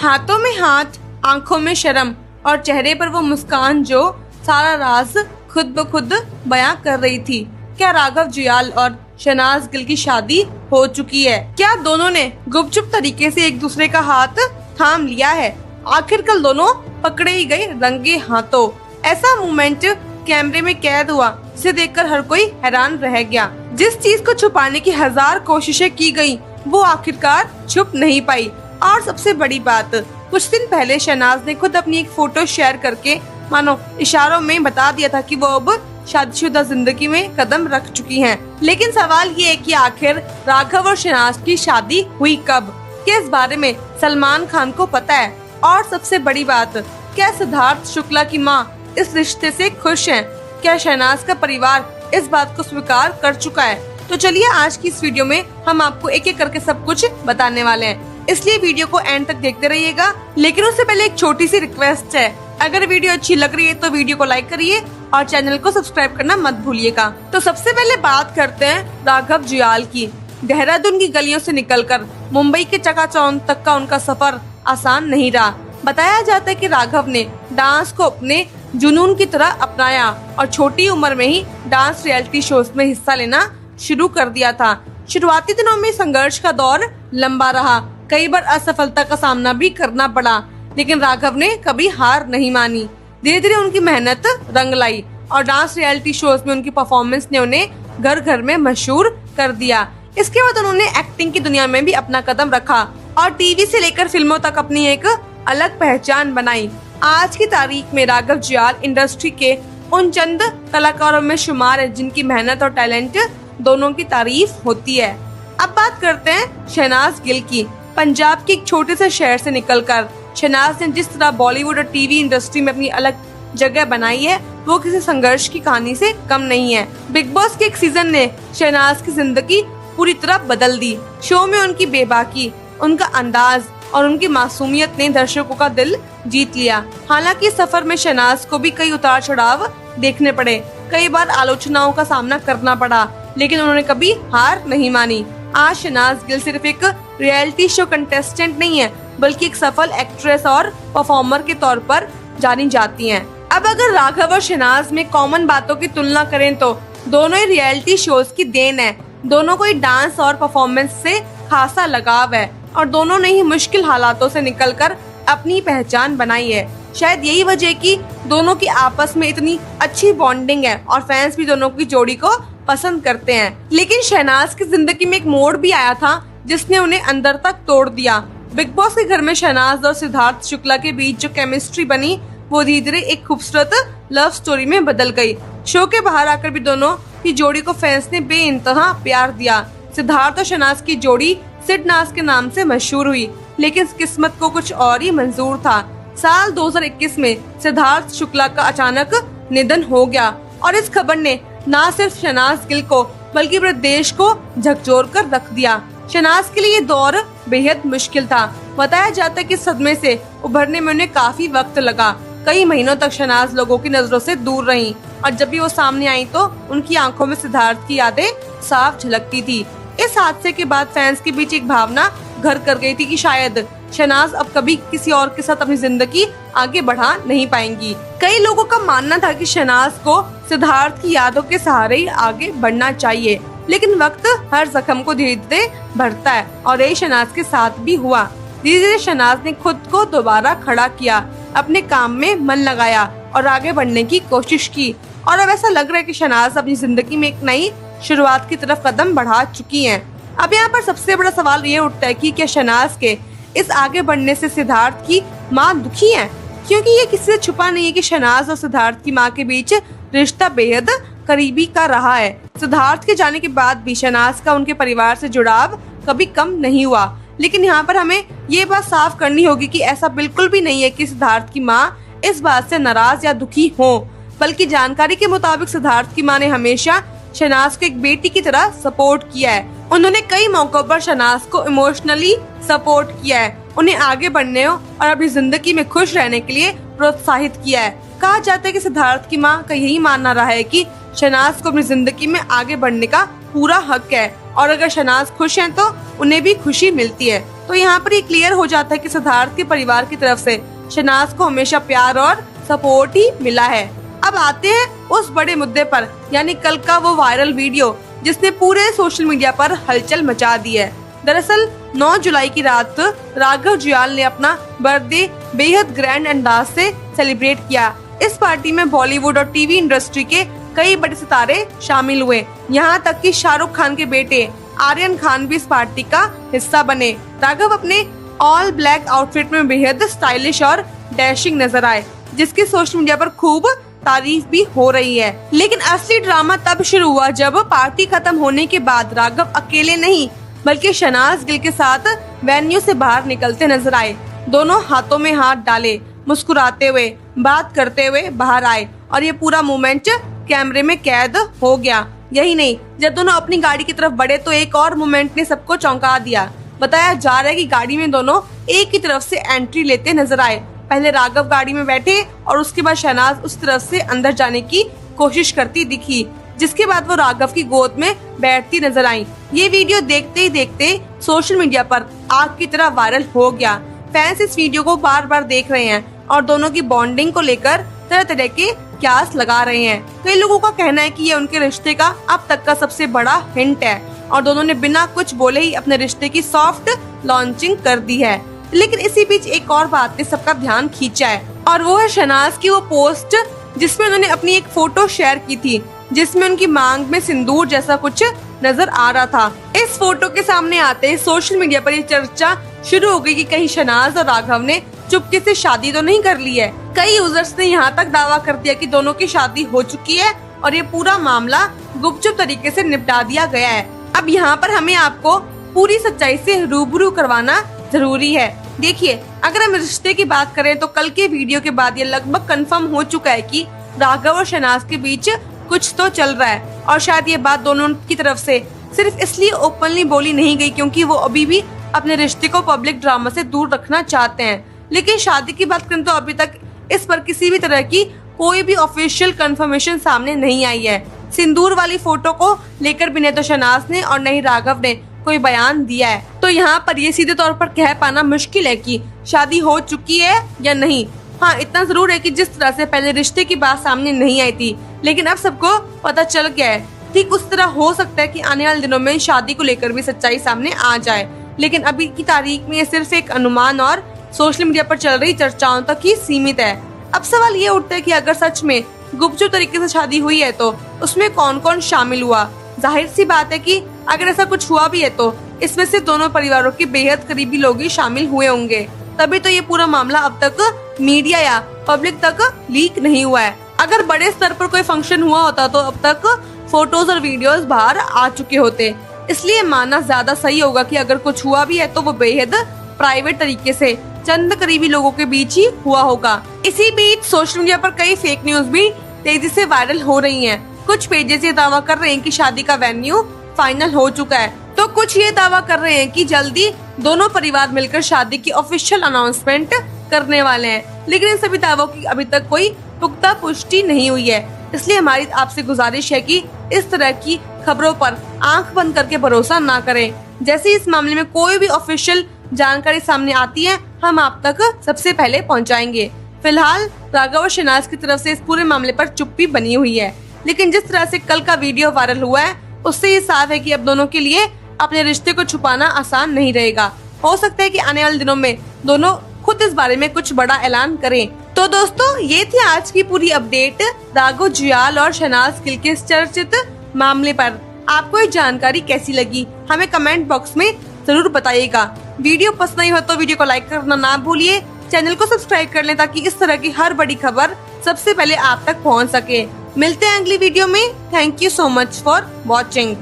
हाथों में हाथ, आंखों में शर्म और चेहरे पर वो मुस्कान जो सारा राज खुद ब खुद बयां कर रही थी। क्या राघव जुयाल और शहनाज गिल की शादी हो चुकी है? क्या दोनों ने गुपचुप तरीके से एक दूसरे का हाथ थाम लिया है? आखिर कल दोनों पकड़े ही गए रंगे हाथों। ऐसा मोमेंट कैमरे में कैद हुआ जिसे देखकर हर कोई हैरान रह गया। जिस चीज को छुपाने की हजार कोशिशें की गई वो आखिरकार छुप नहीं पाई। और सबसे बड़ी बात, कुछ दिन पहले शहनाज ने खुद अपनी एक फोटो शेयर करके मानो इशारों में बता दिया था कि वो अब शादीशुदा जिंदगी में कदम रख चुकी हैं। लेकिन सवाल ये है कि आखिर राघव और शहनाज की शादी हुई कब? क्या इस बारे में सलमान खान को पता है? और सबसे बड़ी बात, क्या सिद्धार्थ शुक्ला की मां इस रिश्ते से खुश हैं? क्या शहनाज का परिवार इस बात को स्वीकार कर चुका है? तो चलिए आज की इस वीडियो में हम आपको एक एक करके सब कुछ बताने वाले हैं, इसलिए वीडियो को एंड तक देखते रहिएगा। लेकिन उससे पहले एक छोटी सी रिक्वेस्ट है, अगर वीडियो अच्छी लग रही है तो वीडियो को लाइक करिए और चैनल को सब्सक्राइब करना मत भूलिएगा। तो सबसे पहले बात करते हैं राघव जुयाल की। देहरादून की गलियों से निकलकर मुंबई के चकाचौंध तक का उनका सफर आसान नहीं रहा। बताया जाता है कि राघव ने डांस को अपने जुनून की तरह अपनाया और छोटी उम्र में ही डांस रियलिटी शोज में हिस्सा लेना शुरू कर दिया था। शुरुआती दिनों में संघर्ष का दौर लंबा रहा, कई बार असफलता का सामना भी करना पड़ा, लेकिन राघव ने कभी हार नहीं मानी। धीरे धीरे उनकी मेहनत रंग लाई और डांस रियलिटी शोज में उनकी परफॉर्मेंस ने उन्हें घर घर में मशहूर कर दिया। इसके बाद उन्होंने एक्टिंग की दुनिया में भी अपना कदम रखा और टीवी से लेकर फिल्मों तक अपनी एक अलग पहचान बनाई। आज की तारीख में राघव जुयाल इंडस्ट्री के उन चंद कलाकारों में शुमार है जिनकी मेहनत और टैलेंट दोनों की तारीफ होती है। अब बात करते हैं शहनाज गिल की। पंजाब के एक छोटे से शहर से निकलकर शहनाज ने जिस तरह बॉलीवुड और टीवी इंडस्ट्री में अपनी अलग जगह बनाई है वो किसी संघर्ष की कहानी से कम नहीं है। बिग बॉस के एक सीजन ने शहनाज की जिंदगी पूरी तरह बदल दी। शो में उनकी बेबाकी, उनका अंदाज और उनकी मासूमियत ने दर्शकों का दिल जीत लिया। हालांकि इस सफर में शहनाज को भी कई उतार चढ़ाव देखने पड़े, कई बार आलोचनाओं का सामना करना पड़ा, लेकिन उन्होंने कभी हार नहीं मानी। आज शहनाज गिल सिर्फ एक रियलिटी शो कंटेस्टेंट नहीं है, बल्कि एक सफल एक्ट्रेस और परफॉर्मर के तौर पर जानी जाती हैं। अब अगर राघव और शहनाज में कॉमन बातों की तुलना करें तो दोनों ही रियलिटी शोज की देन है। दोनों को ही डांस और परफॉर्मेंस से खासा लगाव है और दोनों ने ही मुश्किल हालातों से निकलकर अपनी पहचान बनाई है। शायद यही वजह है कि दोनों की आपस में इतनी अच्छी बॉन्डिंग है और फैंस भी दोनों की जोड़ी को पसंद करते हैं। लेकिन शहनाज की जिंदगी में एक मोड़ भी आया था जिसने उन्हें अंदर तक तोड़ दिया। बिग बॉस के घर में शहनाज और सिद्धार्थ शुक्ला के बीच जो केमिस्ट्री बनी वो धीरे धीरे एक खूबसूरत लव स्टोरी में बदल गई। शो के बाहर आकर भी दोनों की जोड़ी को फैंस ने बेइंतहा प्यार दिया। सिद्धार्थ और शहनाज की जोड़ी सिड नाज के नाम से मशहूर हुई, लेकिन किस्मत को कुछ और ही मंजूर था। साल 2021 में सिद्धार्थ शुक्ला का अचानक निधन हो गया और इस खबर ने न सिर्फ शहनाज गिल को बल्कि पूरे देश को झकझोर कर रख दिया। शहनाज के लिए ये दौर बेहद मुश्किल था। बताया जाता है कि सदमे से उभरने में उन्हें काफी वक्त लगा। कई महीनों तक शहनाज लोगों की नजरों से दूर रहीं और जब भी वो सामने आई तो उनकी आंखों में सिद्धार्थ की यादें साफ झलकती थी। इस हादसे के बाद फैंस के बीच एक भावना घर कर गई थी कि शायद शहनाज अब कभी किसी और के साथ अपनी जिंदगी आगे बढ़ा नहीं पाएंगी। कई लोगों का मानना था कि शहनाज को सिद्धार्थ की यादों के सहारे ही आगे बढ़ना चाहिए, लेकिन वक्त हर जख्म को धीरे धीरे भरता है और यही शहनाज के साथ भी हुआ। धीरे धीरे शहनाज ने खुद को दोबारा खड़ा किया, अपने काम में मन लगाया और आगे बढ़ने की कोशिश की और अब ऐसा लग रहा है कि शहनाज अपनी जिंदगी में एक नई शुरुआत की तरफ कदम बढ़ा चुकी हैं। अब यहाँ पर सबसे बड़ा सवाल ये उठता है कि क्या शहनाज के इस आगे बढ़ने से सिद्धार्थ की माँ दुखी है? क्योंकि ये किसी से छुपा नहीं है कि शहनाज और सिद्धार्थ की माँ के बीच रिश्ता बेहद करीबी का रहा है। सिद्धार्थ के जाने के बाद भी शहनाज का उनके परिवार से जुड़ाव कभी कम नहीं हुआ, लेकिन यहाँ पर हमें ये बात साफ करनी होगी कि ऐसा बिल्कुल भी नहीं है कि सिद्धार्थ की माँ इस बात से नाराज या दुखी हो, बल्कि जानकारी के मुताबिक सिद्धार्थ की माँ ने हमेशा शहनाज को एक बेटी की तरह सपोर्ट किया है। उन्होंने कई मौकों पर शहनाज को इमोशनली सपोर्ट किया है, उन्हें आगे बढ़ने और अपनी जिंदगी में खुश रहने के लिए प्रोत्साहित किया है। कहा जाता है कि सिद्धार्थ की माँ का यही मानना रहा है कि शहनाज को अपनी जिंदगी में आगे बढ़ने का पूरा हक है और अगर शहनाज खुश हैं तो उन्हें भी खुशी मिलती है। तो यहाँ पर ये क्लियर हो जाता है कि सिद्धार्थ के परिवार की तरफ से शहनाज को हमेशा प्यार और सपोर्ट ही मिला है। अब आते हैं उस बड़े मुद्दे पर, यानी कल का वो वायरल वीडियो जिसने पूरे सोशल मीडिया पर हलचल मचा दी है। दरअसल 9 जुलाई की रात राघव जुयाल ने अपना बर्थडे बेहद ग्रैंड अंदाज से सेलिब्रेट किया। इस पार्टी में बॉलीवुड और टीवी इंडस्ट्री के कई बड़े सितारे शामिल हुए, यहाँ तक कि शाहरुख खान के बेटे आर्यन खान भी इस पार्टी का हिस्सा बने। राघव अपने ऑल ब्लैक आउटफिट में बेहद स्टाइलिश और डैशिंग नजर आए, जिसकी सोशल मीडिया पर खूब तारीफ भी हो रही है। लेकिन असली ड्रामा तब शुरू हुआ जब पार्टी खत्म होने के बाद राघव अकेले नहीं बल्कि शहनाज गिल के साथ वेन्यू से बाहर निकलते नजर आए। दोनों हाथों में हाथ डाले, मुस्कुराते हुए, बात करते हुए बाहर आए और ये पूरा मोमेंट कैमरे में कैद हो गया। यही नहीं, जब दोनों अपनी गाड़ी की तरफ बढ़े तो एक और मोमेंट ने सबको चौंका दिया। बताया जा रहा है कि गाड़ी में दोनों एक ही तरफ से एंट्री लेते नजर आए। पहले राघव गाड़ी में बैठे और उसके बाद शहनाज उस तरफ से अंदर जाने की कोशिश करती दिखी, जिसके बाद वो राघव की गोद में बैठती नजर आई। ये वीडियो देखते ही देखते सोशल मीडिया पर आग की तरह वायरल हो गया। फैंस इस वीडियो को बार बार देख रहे हैं और दोनों की बॉन्डिंग को लेकर तरह तरह के क्यास लगा रहे हैं। कई लोगों का कहना है कि ये उनके रिश्ते का अब तक का सबसे बड़ा हिंट है और दोनों ने बिना कुछ बोले ही अपने रिश्ते की सॉफ्ट लॉन्चिंग कर दी है। लेकिन इसी बीच एक और बात ने सबका ध्यान खींचा है और वो है शहनाज की वो पोस्ट जिसमें उन्होंने अपनी एक फोटो शेयर की थी, जिसमें उनकी मांग में सिंदूर जैसा कुछ नजर आ रहा था। इस फोटो के सामने आते ही सोशल मीडिया पर ये चर्चा शुरू हो गई कि कहीं शहनाज और राघव ने चुपके से शादी तो नहीं कर ली है। कई यूजर्स ने यहाँ तक दावा कर दिया कि दोनों की शादी हो चुकी है और ये पूरा मामला गुपचुप तरीके से निपटा दिया गया है। अब यहाँ पर हमें आपको पूरी सच्चाई से रूबरू करवाना जरूरी है। देखिए, अगर हम रिश्ते की बात करें तो कल के वीडियो के बाद ये लगभग कंफर्म हो चुका है कि राघव और शहनाज के बीच कुछ तो चल रहा है और शायद ये बात दोनों की तरफ से सिर्फ इसलिए ओपनली बोली नहीं गई क्योंकि वो अभी भी अपने रिश्ते को पब्लिक ड्रामा से दूर रखना चाहते हैं। लेकिन शादी की बात करें तो अभी तक इस पर किसी भी तरह की कोई भी ऑफिशियल कंफर्मेशन सामने नहीं आई है। सिंदूर वाली फोटो को लेकर भी न तो शहनाज ने और न ही राघव ने कोई बयान दिया है, तो यहाँ पर ये सीधे तौर पर कह पाना मुश्किल है कि शादी हो चुकी है या नहीं। हाँ, इतना जरूर है कि जिस तरह से पहले रिश्ते की बात सामने नहीं आई थी, लेकिन अब सबको पता चल गया है, ठीक उस तरह हो सकता है कि आने वाले दिनों में शादी को लेकर भी सच्चाई सामने आ जाए। लेकिन अभी की तारीख में ये सिर्फ एक अनुमान और सोशल मीडिया पर चल रही चर्चाओं तक ही सीमित है। अब सवाल ये उठता है कि अगर सच में गुपचुप तरीके से शादी हुई है तो उसमें कौन कौन शामिल हुआ। जाहिर सी बात है कि अगर ऐसा कुछ हुआ भी है तो इसमें से दोनों परिवारों के बेहद करीबी लोग ही शामिल हुए होंगे, तभी तो ये पूरा मामला अब तक मीडिया या पब्लिक तक लीक नहीं हुआ है। अगर बड़े स्तर पर कोई फंक्शन हुआ होता तो अब तक फोटोज और वीडियोस बाहर आ चुके होते। इसलिए मानना ज्यादा सही होगा कि अगर कुछ हुआ भी है तो वो बेहद प्राइवेट तरीके से चंद करीबी लोगों के बीच ही हुआ होगा। इसी बीच सोशल मीडिया पर कई फेक न्यूज भी तेजी से वायरल हो रही हैं। कुछ पेजेस ये दावा कर रहे हैं कि शादी का वेन्यू फाइनल हो चुका है, तो कुछ ये दावा कर रहे हैं कि जल्दी दोनों परिवार मिलकर शादी की ऑफिशियल अनाउंसमेंट करने वाले हैं। लेकिन इन सभी दावों की अभी तक कोई पुख्ता पुष्टि नहीं हुई है। इसलिए हमारी आपसे गुजारिश है कि इस तरह की खबरों पर आंख बंद करके भरोसा ना करें। जैसे इस मामले में कोई भी ऑफिशियल जानकारी सामने आती है, हम आप तक सबसे पहले पहुंचाएंगे। फिलहाल राघव और शहनाज की तरफ से इस पूरे मामले पर चुप्पी बनी हुई है, लेकिन जिस तरह से कल का वीडियो वायरल हुआ है उससे ये साफ है कि अब दोनों के लिए अपने रिश्ते को छुपाना आसान नहीं रहेगा। हो सकता है कि आने वाले दिनों में दोनों खुद इस बारे में कुछ बड़ा ऐलान करें। तो दोस्तों, ये थी आज की पूरी अपडेट राघव जुयाल और शहनाज गिल के इस चर्चित मामले पर। आपको ये जानकारी कैसी लगी हमें कमेंट बॉक्स में जरूर बताइएगा। वीडियो पसंद आई हो तो वीडियो को लाइक करना ना भूलिए, चैनल को सब्सक्राइब कर लें ताकि इस तरह की हर बड़ी खबर सबसे पहले आप तक पहुंच सके। मिलते हैं अगली वीडियो में। Thank you so much for watching.